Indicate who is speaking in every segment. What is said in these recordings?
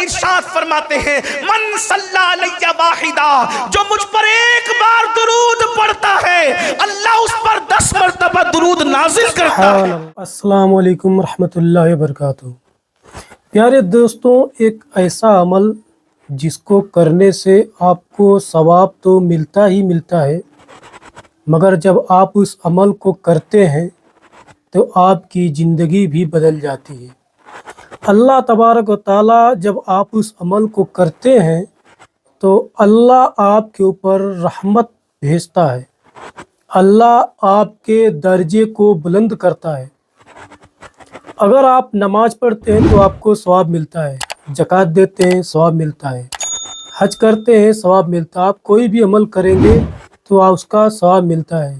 Speaker 1: ارشاد فرماتے ہیں من صلی علیہ واحدہ، جو مجھ پر ایک بار درود پڑھتا ہے اللہ اس پر 10 مرتبہ درود نازل کرتا ہے۔
Speaker 2: السلام علیکم ورحمۃ اللہ وبرکاتہ۔ پیارے دوستوں، ایک ایسا عمل جس کو کرنے سے آپ کو ثواب تو ملتا ہی ملتا ہے، مگر جب آپ اس عمل کو کرتے ہیں تو آپ کی زندگی بھی بدل جاتی ہے۔ اللہ تبارک و تعالیٰ جب آپ اس عمل کو کرتے ہیں تو اللہ آپ کے اوپر رحمت بھیجتا ہے، اللہ آپ کے درجے کو بلند کرتا ہے۔ اگر آپ نماز پڑھتے ہیں تو آپ کو ثواب ملتا ہے، زکوٰۃ دیتے ہیں ثواب ملتا ہے، حج کرتے ہیں ثواب ملتا ہے، آپ کوئی بھی عمل کریں گے تو آپ اس کا ثواب ملتا ہے۔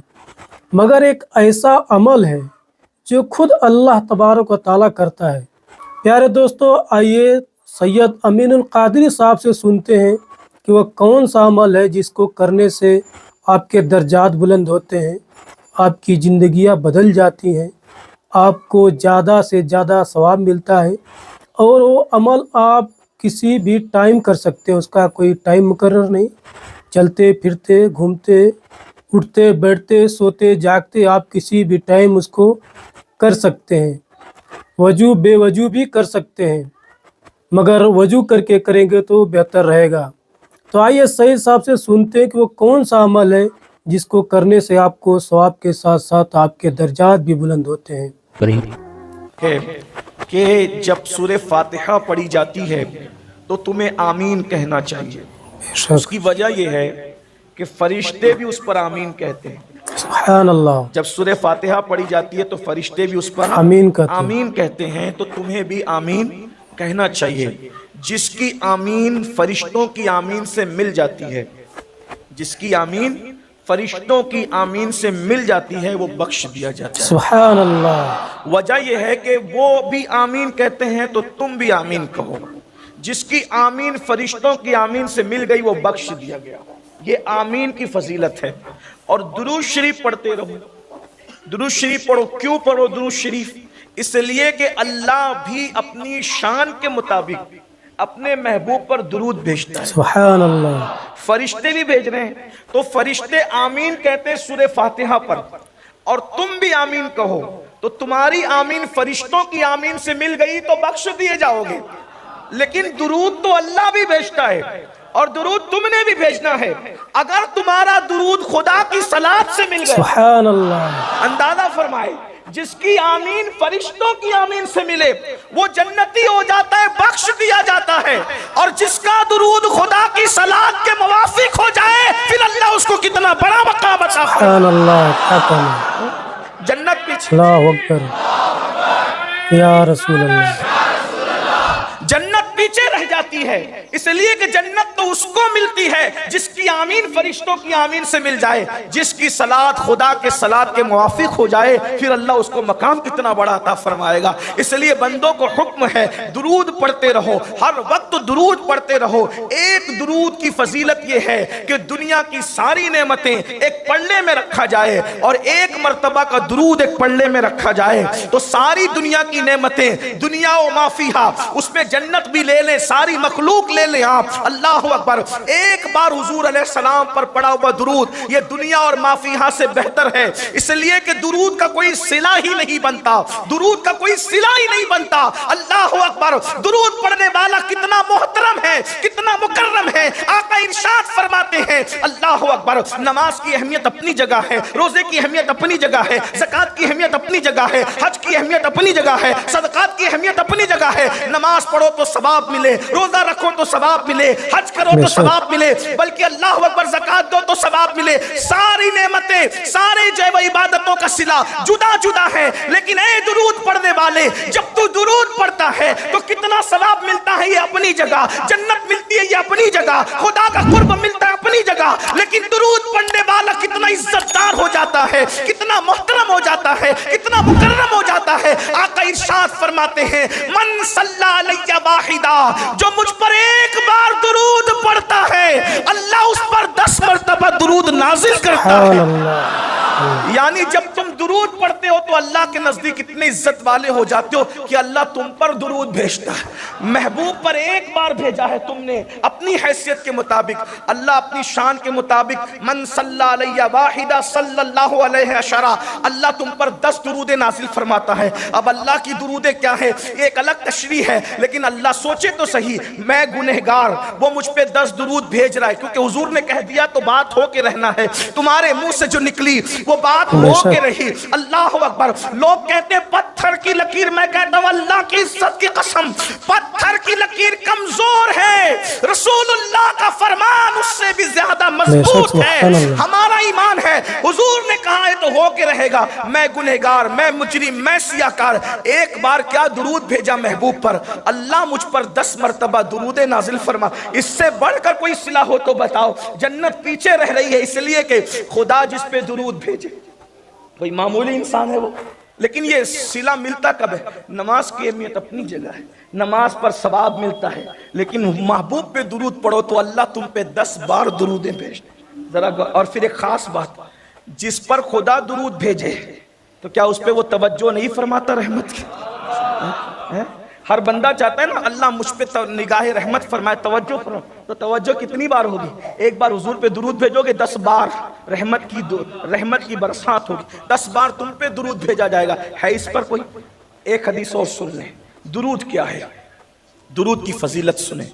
Speaker 2: مگر ایک ایسا عمل ہے جو خود اللہ تبارک و تعالیٰ کرتا ہے۔ پیارے دوستو، آئیے سید امین القادری صاحب سے سنتے ہیں کہ وہ کون سا عمل ہے جس کو کرنے سے آپ کے درجات بلند ہوتے ہیں، آپ کی زندگیاں بدل جاتی ہیں، آپ کو زیادہ سے زیادہ ثواب ملتا ہے، اور وہ عمل آپ کسی بھی ٹائم کر سکتے ہیں، اس کا کوئی ٹائم مقرر نہیں۔ چلتے پھرتے، گھومتے، اٹھتے بیٹھتے، سوتے جاگتے، آپ کسی بھی ٹائم اس کو کر سکتے ہیں۔ وضو بے وضو بھی کر سکتے ہیں، مگر وضو کر کے کریں گے تو بہتر رہے گا۔ تو آئیے سید صاحب سے سنتے ہیں کہ وہ کون سا عمل ہے جس کو کرنے سے آپ کو ثواب کے ساتھ ساتھ آپ کے درجات بھی بلند ہوتے ہیں۔
Speaker 1: کہ جب سورہ فاتحہ پڑھی جاتی ہے تو تمہیں آمین کہنا چاہیے۔ اس کی وجہ یہ ہے کہ فرشتے بھی اس پر آمین کہتے ہیں۔
Speaker 2: سبحان اللہ۔
Speaker 1: جب سورہ فاتحہ پڑھی جاتی ہے تو فرشتے بھی اس پر آمین کہتے ہیں، تو تمہیں بھی آمین کہنا چاہیے۔ جس کی آمین فرشتوں کی آمین سے مل جاتی ہے، جس کی آمین فرشتوں کی آمین سے مل جاتی ہے، وہ بخش دیا جاتا ہے۔
Speaker 2: سبحان اللہ۔
Speaker 1: وجہ یہ ہے کہ وہ بھی آمین کہتے ہیں تو تم بھی آمین کہو۔ جس کی آمین فرشتوں کی آمین سے مل گئی وہ بخش دیا گیا۔ یہ آمین کی فضیلت ہے۔ اور درود شریف پڑھتے رہو، درود شریف پڑھو۔ کیوں پڑھو درود شریف؟ اس لیے کہ اللہ بھی اپنی شان کے مطابق اپنے محبوب پر درود بھیجتا ہے۔
Speaker 2: سبحان اللہ۔
Speaker 1: فرشتے بھی بھیج رہے ہیں، تو فرشتے آمین کہتے ہیں سورہ فاتحہ پر، اور تم بھی آمین کہو، تو تمہاری آمین فرشتوں کی آمین سے مل گئی تو بخش دیے جاؤ گے۔ لیکن درود تو اللہ بھی بھیجتا ہے، اور درود تم نے بھی بھیجنا ہے۔ اگر تمہارا درود خدا کی صلاۃ سے مل گیا،
Speaker 2: سبحان اللہ،
Speaker 1: اندازہ فرمائے، جس کی آمین فرشتوں کی آمین سے ملے وہ جنتی ہو جاتا ہے، بخش دیا جاتا ہے۔ اور جس کا درود خدا کی صلاۃ کے موافق ہو جائے پھر اللہ اس کو کتنا بڑا مقام عطا فرمائے۔
Speaker 2: سبحان اللہ، کیا کہنا،
Speaker 1: جنت پیچھے،
Speaker 2: اللہ اکبر، یا رسول اللہ۔
Speaker 1: جنت پیچھے رہ جاتی ہے، اس لیے کہ جنت تو اس کو ملتی ہے جس کی آمین فرشتوں کی آمین سے مل جائے، جس کی صلاۃ خدا کے صلاۃ کے موافق ہو جائے پھر اللہ اس کو مقام کتنا بڑا عطا فرمائے گا۔ اس لیے بندوں کو حکم ہے درود پڑھتے رہو، ہر وقت درود پڑھتے رہو۔ ایک درود کی فضیلت یہ ہے کہ دنیا کی ساری نعمتیں ایک پلڑے میں رکھا جائے، اور ایک مرتبہ کا درود ایک پلڑے میں رکھا جائے تو ساری دنیا کی نعمتیں، دنیا و ما فیہا، اس میں جنت بھی لے لیں، ساری مخلوق لے لیں آپ۔ اللہ اکبر۔ ایک بار حضور علیہ السلام پر پڑھا ہوا درود یہ دنیا اور ما فیہا سے بہتر ہے، اس لیے کہ درود کا کوئی صلہ ہی نہیں بنتا، درود کا کوئی صلہ ہی نہیں بنتا۔ اللہ اکبر۔ درود پڑھنے والا کتنا محترم ہے، کتنا مکرم ہے۔ آقا ارشاد فرماتے ہیں، اللہ اکبر، نماز کی اہمیت اپنی جگہ ہے، روزے کی اہمیت اپنی جگہ ہے، زکوٰۃ کی اہمیت اپنی جگہ ہے، حج کی اہمیت اپنی جگہ ہے، صدقات کی اہمیت اپنی جگہ ہے۔ نماز پڑھو تو ثواب ملے، روزہ رکھو تو ثواب ملے، حج کرو تو ثواب ملے، بلکہ اللہ اکبر زکوٰۃ دو تو ثواب ملے۔ ساری نعمتیں، سارے جو عبادتوں کا صلہ جدا جدا ہے، لیکن اے درود پڑھنے والے، جب تو درود پڑھتا ہے تو کتنا ثواب ملتا ہے یہ اپنی جگہ، جنت ملتی ہے یہ اپنی جگہ، خدا کا قرب ملتا ہے اپنی جگہ، لیکن درود پڑھنے والا کتنا عزت دار ہو جاتا ہے، کتنا محترم ہو جاتا ہے، کتنا مکرم ہو جاتا ہے۔ آقا ارشاد فرماتے ہیں، من صلی علیہ واحدہ، جو مجھ پر ایک بار درود پڑھتا ہے اللہ اس پر 10 مرتبہ درود نازل کرتا ہے۔ یعنی جب تم درود پڑھتے ہو تو اللہ کے نزدیک اتنے عزت والے ہو جاتے ہو کہ اللہ تم پر درود بھیجتا ہے۔ محبوب پر ایک بار بھیجا ہے تم نے اپنی حیثیت کے مطابق، اللہ اپنی شان کے مطابق، من صلی علیہ واحدہ صلی اللہ علیہ عشرہ، اللہ تم پر 10 درود نازل فرماتا ہے۔ اب اللہ کی درودیں کیا ہے ایک الگ تشریح ہے، لیکن اللہ سوچے تو صحیح، میں گنہگار، وہ مجھ پہ 10 درود بھیج رہا ہے، کیونکہ حضور نے کہہ دیا تو بات ہو کے رہنا ہے، تمہارے منہ سے جو نکلی وہ بات ہو کے رہی۔ اللہ اکبر۔ لوگ کہتے ہیں پتھر کی لکیر، میں کہتا ہوں اللہ کی عزت کی قسم پتھر کی لکیر کمزور ہے، رسول اللہ کا فرمان اس سے بھی زیادہ مضبوط ہے، ہمارا ایمان ہے، حضور نے کہا ہے تو ہو کے رہے گا۔ میں گنہگار، میں مجرم، میں سیاہکار، ایک بار کیا درود بھیجا محبوب پر، اللہ مجھ پر 10 مرتبہ درود نازل فرما۔ اس سے بڑھ کر کوئی صلہ ہو تو بتاؤ۔ جنت پیچھے رہ رہی ہے اس لیے کہ خدا جس پہ درود بھیجے کوئی معمولی انسان ہے وہ، لیکن یہ صلہ ملتا کب ہے؟ نماز کی اہمیت اپنی جگہ ہے، نماز پر ثواب ملتا ہے، لیکن محبوب پہ درود پڑھو تو اللہ تم پہ 10 بار درودیں بھیجتے ذرا۔ اور پھر ایک خاص بات، جس پر خدا درود بھیجے تو کیا اس پہ وہ توجہ نہیں فرماتا رحمت کی؟ ہر بندہ چاہتا ہے نا اللہ مجھ پہ نگاہ رحمت فرمائے، توجہ فرمائے، تو توجہ کتنی بار ہوگی؟ ایک بار حضور پہ درود بھیجو گے 10 بار رحمت کی برسات ہوگی، 10 بار تم پہ درود بھیجا جائے گا۔ ہے اس پر کوئی؟ ایک حدیث اور سن لیں، درود کیا ہے، درود کی فضیلت سنیں۔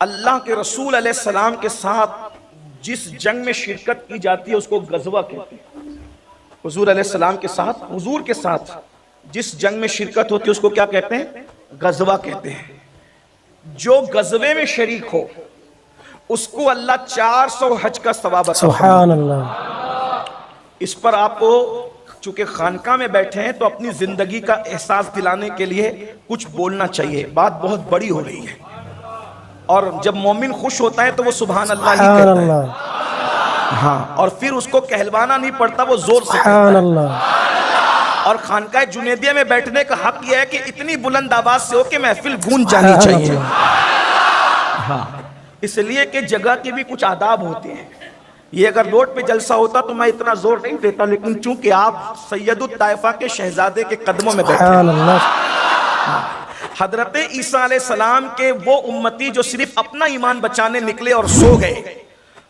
Speaker 1: اللہ کے رسول علیہ السلام کے ساتھ جس جنگ میں شرکت کی جاتی ہے اس کو غزوہ کہتے ہیں۔ حضور علیہ السلام کے ساتھ، حضور کے ساتھ جس جنگ میں شرکت ہوتی ہے اس کو کیا کہتے ہیں؟ غزوہ کہتے ہیں۔ جو غزوے میں شریک ہو اس کو اللہ 400 حج کا ثواب عطا فرماتا ہے۔
Speaker 2: سبحان اللہ۔
Speaker 1: اس پر آپ کو چونکہ خانقاہ میں بیٹھے ہیں تو اپنی زندگی کا احساس دلانے کے لیے کچھ بولنا چاہیے، بات بہت بڑی ہو رہی ہے، اور جب مومن خوش ہوتا ہے تو وہ سبحان اللہ ہی کہتا ہے، ہاں، اور پھر اس کو کہلوانا نہیں پڑتا، وہ زور سے
Speaker 2: سبحان اللہ۔
Speaker 1: اور خانقاہ جنیدیہ میں بیٹھنے کا حق یہ ہے کہ اتنی بلند آواز سے ہو کہ محفل گونج جانی چاہیے، ہاں، اس لیے کہ جگہ کے بھی کچھ آداب ہوتے ہیں۔ یہ اگر روڈ پہ جلسہ ہوتا تو میں اتنا زور نہیں دیتا، لیکن چونکہ آپ سید الطائفہ کے شہزادے کے قدموں میں بیٹھے ہیں، حضرت عیسیٰ علیہ السلام کے وہ امتی جو صرف اپنا ایمان بچانے نکلے اور سو گئے،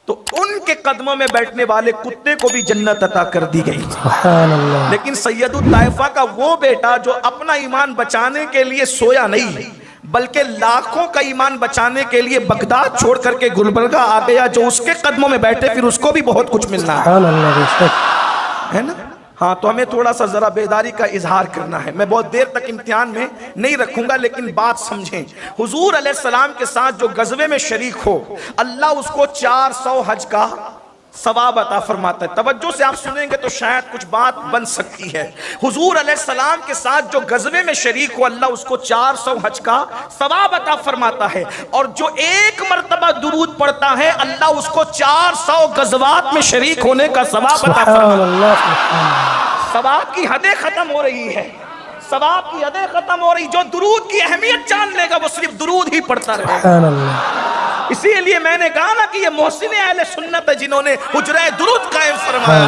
Speaker 1: تو ان کے قدموں میں بیٹھنے والے کتے کو بھی جنت عطا کر دی گئی۔
Speaker 2: سبحان اللہ۔
Speaker 1: لیکن سید الطائفہ کا وہ بیٹا جو اپنا ایمان بچانے کے لیے سویا نہیں بلکہ لاکھوں کا ایمان بچانے کے لیے بغداد چھوڑ کر کے گلبرگہ آ گیا، جو اس کے قدموں میں بیٹھے پھر اس کو بھی بہت کچھ ملنا ہے،
Speaker 2: سبحان اللہ، بے شک
Speaker 1: ہے نا؟ ہاں، تو ہمیں تھوڑا سا ذرا بیداری کا اظہار کرنا ہے۔ میں بہت دیر تک امتحان میں نہیں رکھوں گا، لیکن بات سمجھیں۔ حضور علیہ السلام کے ساتھ جو غزوے میں شریک ہو اللہ اس کو 400 حج کا ثواب عطا فرماتا ہے۔ توجہ سے آپ سنیں گے تو شاید کچھ بات بن سکتی ہے۔ حضور علیہ السلام کے ساتھ جو غزوے میں شریک ہو اللہ اس کو 400 حج کا ثواب عطا فرماتا ہے، اور جو ایک مرتبہ درود پڑھتا ہے اللہ اس کو 400 غزوات میں شریک ہونے کا ثواب عطا فرماتا ہے۔
Speaker 2: سبحان اللہ، سبحان اللہ۔
Speaker 1: ثواب کی حدیں ختم ہو رہی ہے، ثواب کی حدیں ختم ہو رہی۔ جو درود کی اہمیت جان لے گا وہ صرف درود ہی پڑھتا رہے گا۔
Speaker 2: سبحان اللہ۔
Speaker 1: اسی لیے میں نے کہا نا کہ یہ محسن اہل سنت ہے جنہوں نے حجرہ درود قائم فرمایا،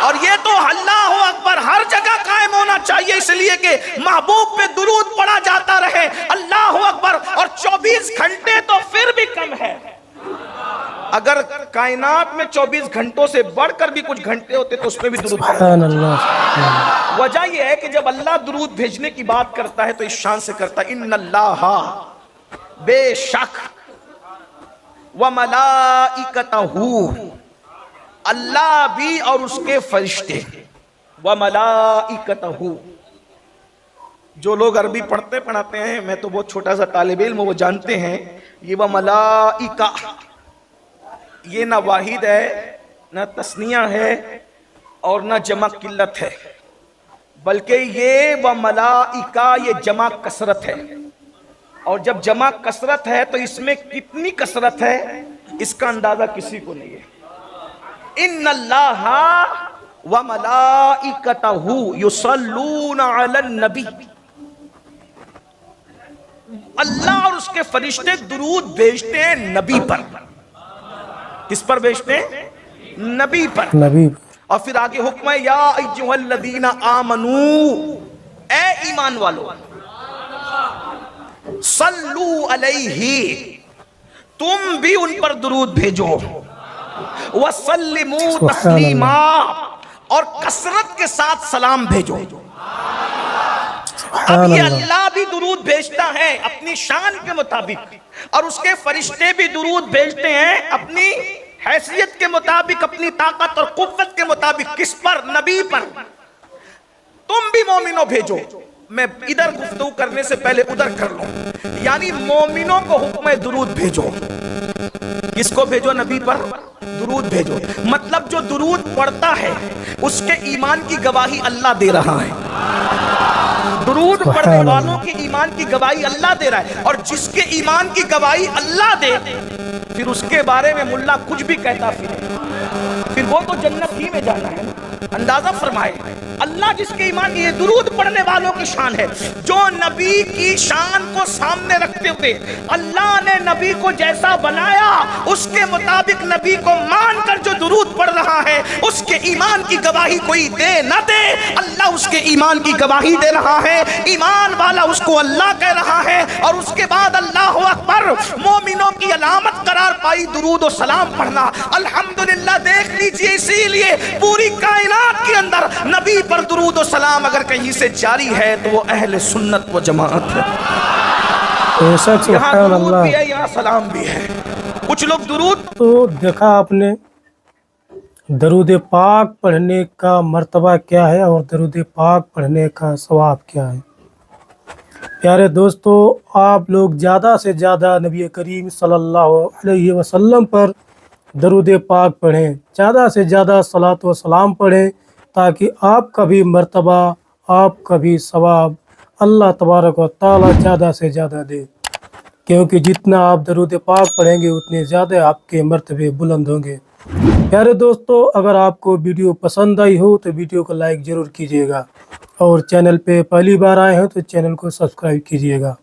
Speaker 1: اور یہ تو اللہ اکبر ہر جگہ قائم ہونا چاہیے، اس لیے کہ محبوب پہ درود پڑھا جاتا رہے، اللہ اکبر، اور 24 گھنٹے تو پھر بھی کم ہے۔ اگر کائنات میں 24 گھنٹوں سے بڑھ کر بھی کچھ گھنٹے ہوتے تو اس میں بھی درود پڑھا۔
Speaker 2: سبحان اللہ۔
Speaker 1: وجہ یہ ہے کہ جب اللہ درود بھیجنے کی بات کرتا ہے تو اس شان سے کرتا ہے، ان اللہ، بے شک، وملائکتہ، اللہ بھی اور اس کے فرشتے، وملائکتہ۔ جو لوگ عربی پڑھتے پڑھاتے ہیں، میں تو بہت چھوٹا سا طالب علم، وہ جانتے ہیں یہ وملائکہ، یہ نہ واحد ہے، نہ تثنیہ ہے، اور نہ جمع قلت ہے، بلکہ یہ وملائکہ یہ جمع کثرت ہے، اور جب جمع کثرت ہے تو اس میں کتنی کثرت ہے اس کا اندازہ کسی کو نہیں ہے۔ ان اللہ وملائکتہ یصلون علی النبی، اللہ اور اس کے فرشتے درود بھیجتے ہیں نبی پر۔ کس پر بھیجتے ہیں؟ نبی پر۔
Speaker 2: نبی۔
Speaker 1: اور پھر آگے حکم ہے یا ایھاالذین آمنو، اے ایمان والو، صلو علیہ، تم بھی ان پر درود بھیجو، وسلموا
Speaker 2: سبحان
Speaker 1: تسلیما،
Speaker 2: اللہ،
Speaker 1: اور کثرت کے ساتھ سلام بھیجو۔ اب
Speaker 2: سبحان
Speaker 1: یہ
Speaker 2: اللہ،
Speaker 1: اللہ بھی درود بھیجتا ہے اپنی شان کے مطابق، اور اس کے فرشتے بھی درود بھیجتے ہیں اپنی حیثیت کے مطابق، اپنی طاقت اور قوت کے مطابق۔ کس پر؟ نبی پر۔ تم بھی مومنوں بھیجو۔ میں ادھر گفتگو کرنے سے پہلے ادھر کر لوں، یعنی مومنوں کو حکم درود بھیجو۔ کس کو بھیجو؟ نبی پر درود بھیجو۔ مطلب جو درود پڑھتا ہے اس کے ایمان کی گواہی اللہ دے رہا ہے۔ درود پڑھنے والوں کے ایمان کی گواہی اللہ دے رہا ہے، اور جس کے ایمان کی گواہی اللہ دے پھر اس کے بارے میں ملا کچھ بھی کہتا پھر وہ تو جنت ہی میں جانا ہے۔ اندازہ فرمائے، اللہ جس کے ایمان کی، یہ درود پڑھنے والوں کی شان ہے۔ جو نبی کی شان کو سامنے رکھتے ہوئے اللہ نے نبی کو جیسا بنایا اس کے مطابق نبی کو مان کر جو درود پڑھ رہا ہے، اس کے ایمان کی گواہی کوئی دے نہ دے، اللہ اس کے ایمان کی گواہی دے رہا ہے۔ ایمان والا اس کو اللہ کہہ رہا ہے، اور اس کے بعد اللہ اکبر مومنوں کی علامت قرار پائی درود و سلام پڑھنا۔ الحمدللہ دیکھ لیجئے، اسی لیے پوری کائنات کے اندر نبی پر درود و سلام اگر کہیں سے جاری ہے تو وہ اہل سنت و جماعت ہے۔
Speaker 2: بے شک،
Speaker 1: یہاں
Speaker 2: سبحان
Speaker 1: درود بھی
Speaker 2: اللہ۔
Speaker 1: ہے، یہاں سلام بھی ہے۔ کچھ لوگ درود،
Speaker 2: تو دیکھا آپ نے درود پاک پڑھنے کا مرتبہ کیا ہے اور درود پاک پڑھنے کا ثواب کیا ہے۔ پیارے دوستو، آپ لوگ زیادہ سے زیادہ نبی کریم صلی اللہ علیہ وسلم پر درود پاک پڑھیں، زیادہ سے زیادہ صلاۃ و سلام پڑھیں، تاکہ آپ کا بھی مرتبہ، آپ کا بھی ثواب اللہ تبارک و تعالی زیادہ سے زیادہ دے، کیونکہ جتنا آپ درود پاک پڑھیں گے اتنے زیادہ آپ کے مرتبے بلند ہوں گے۔ پیارے دوستو، اگر آپ کو ویڈیو پسند آئی ہو تو ویڈیو کو لائک ضرور کیجیے گا، اور چینل پہ پہلی بار آئے ہیں تو چینل کو سبسکرائب کیجیے گا۔